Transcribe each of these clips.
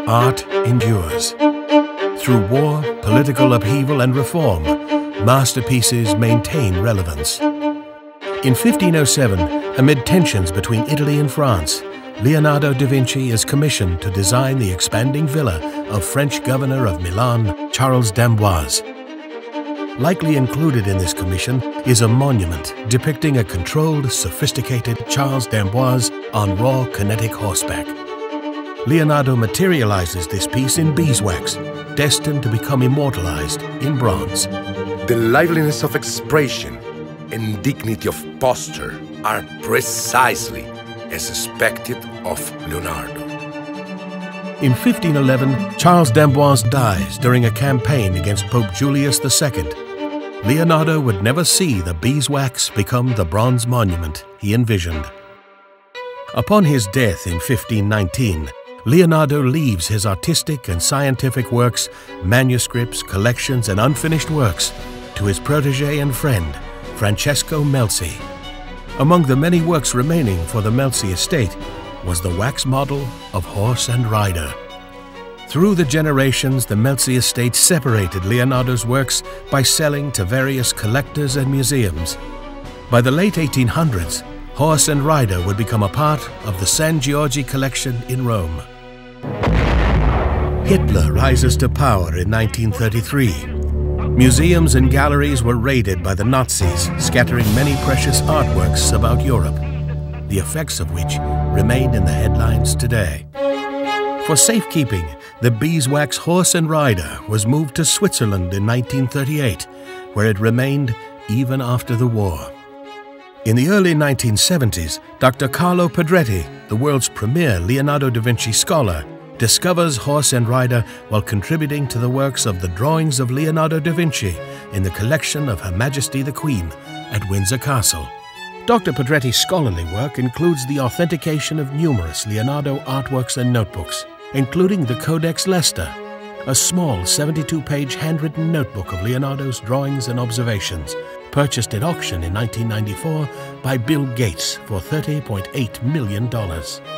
art endures. Through war, political upheaval and reform, masterpieces maintain relevance. In 1507, amid tensions between Italy and France, Leonardo da Vinci is commissioned to design the expanding villa of French governor of Milan, Charles d'Amboise. Likely included in this commission is a monument depicting a controlled, sophisticated Charles d'Amboise on raw kinetic horseback. Leonardo materializes this piece in beeswax, destined to become immortalized in bronze. The liveliness of expression and dignity of posture are precisely as expected of Leonardo. In 1511, Charles d'Amboise dies during a campaign against Pope Julius II. Leonardo would never see the beeswax become the bronze monument he envisioned. Upon his death in 1519, Leonardo leaves his artistic and scientific works, manuscripts, collections, and unfinished works to his protege and friend, Francesco Melzi. Among the many works remaining for the Melzi estate was the wax model of Horse and Rider. Through the generations, the Melzi estate separated Leonardo's works by selling to various collectors and museums. By the late 1800s, Horse and Rider would become a part of the San Giorgi collection in Rome. Hitler rises to power in 1933. Museums and galleries were raided by the Nazis, scattering many precious artworks about Europe, the effects of which remain in the headlines today. For safekeeping, the beeswax Horse and Rider was moved to Switzerland in 1938, where it remained even after the war. In the early 1970s, Dr. Carlo Pedretti, the world's premier Leonardo da Vinci scholar, discovers Horse and Rider while contributing to the works of the drawings of Leonardo da Vinci in the collection of Her Majesty the Queen at Windsor Castle. Dr. Pedretti's scholarly work includes the authentication of numerous Leonardo artworks and notebooks, including the Codex Leicester, a small 72-page handwritten notebook of Leonardo's drawings and observations, purchased at auction in 1994 by Bill Gates for $30.8 million.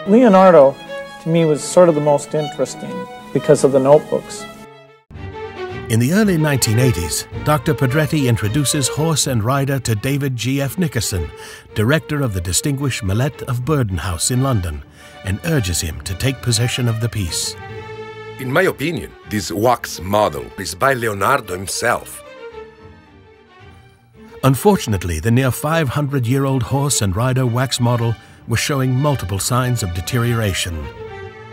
Leonardo, to me, was sort of the most interesting because of the notebooks. In the early 1980s, Dr. Pedretti introduces Horse and Rider to David G.F. Nickerson, director of the distinguished Millet of Burden House in London, and urges him to take possession of the piece. In my opinion, this wax model is by Leonardo himself. Unfortunately, the near 500-year-old Horse and Rider wax model was showing multiple signs of deterioration.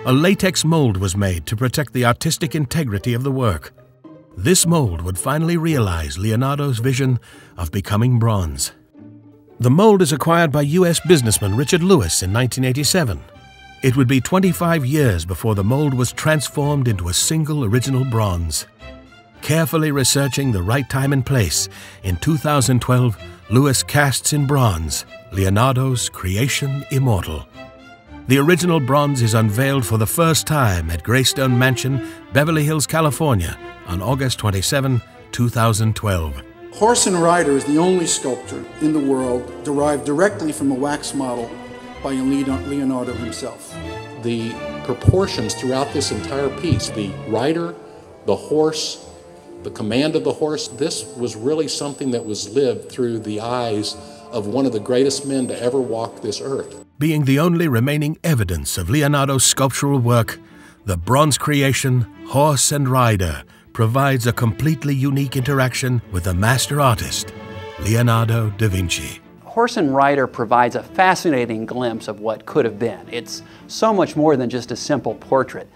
A latex mold was made to protect the artistic integrity of the work. This mold would finally realize Leonardo's vision of becoming bronze. The mold is acquired by U.S. businessman Richard Lewis in 1987. It would be 25 years before the mold was transformed into a single original bronze. Carefully researching the right time and place, in 2012, Lewis casts in bronze Leonardo's creation immortal. The original bronze is unveiled for the first time at Greystone Mansion, Beverly Hills, California, on August 27, 2012. Horse and Rider is the only sculpture in the world derived directly from a wax model by Leonardo himself. The proportions throughout this entire piece, the rider, the horse, the command of the horse, this was really something that was lived through the eyes of one of the greatest men to ever walk this earth. Being the only remaining evidence of Leonardo's sculptural work, the bronze creation, Horse and Rider, provides a completely unique interaction with the master artist, Leonardo da Vinci. Horse and Rider provides a fascinating glimpse of what could have been. It's so much more than just a simple portrait.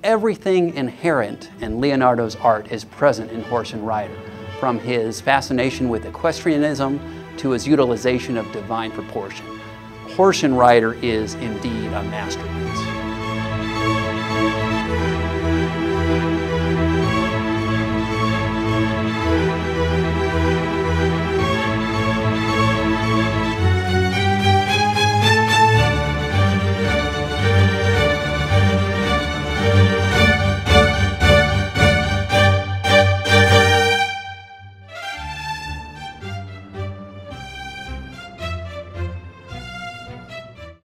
Everything inherent in Leonardo's art is present in Horse and Rider, from his fascination with equestrianism to his utilization of divine proportion. Horse and Rider is indeed a masterpiece.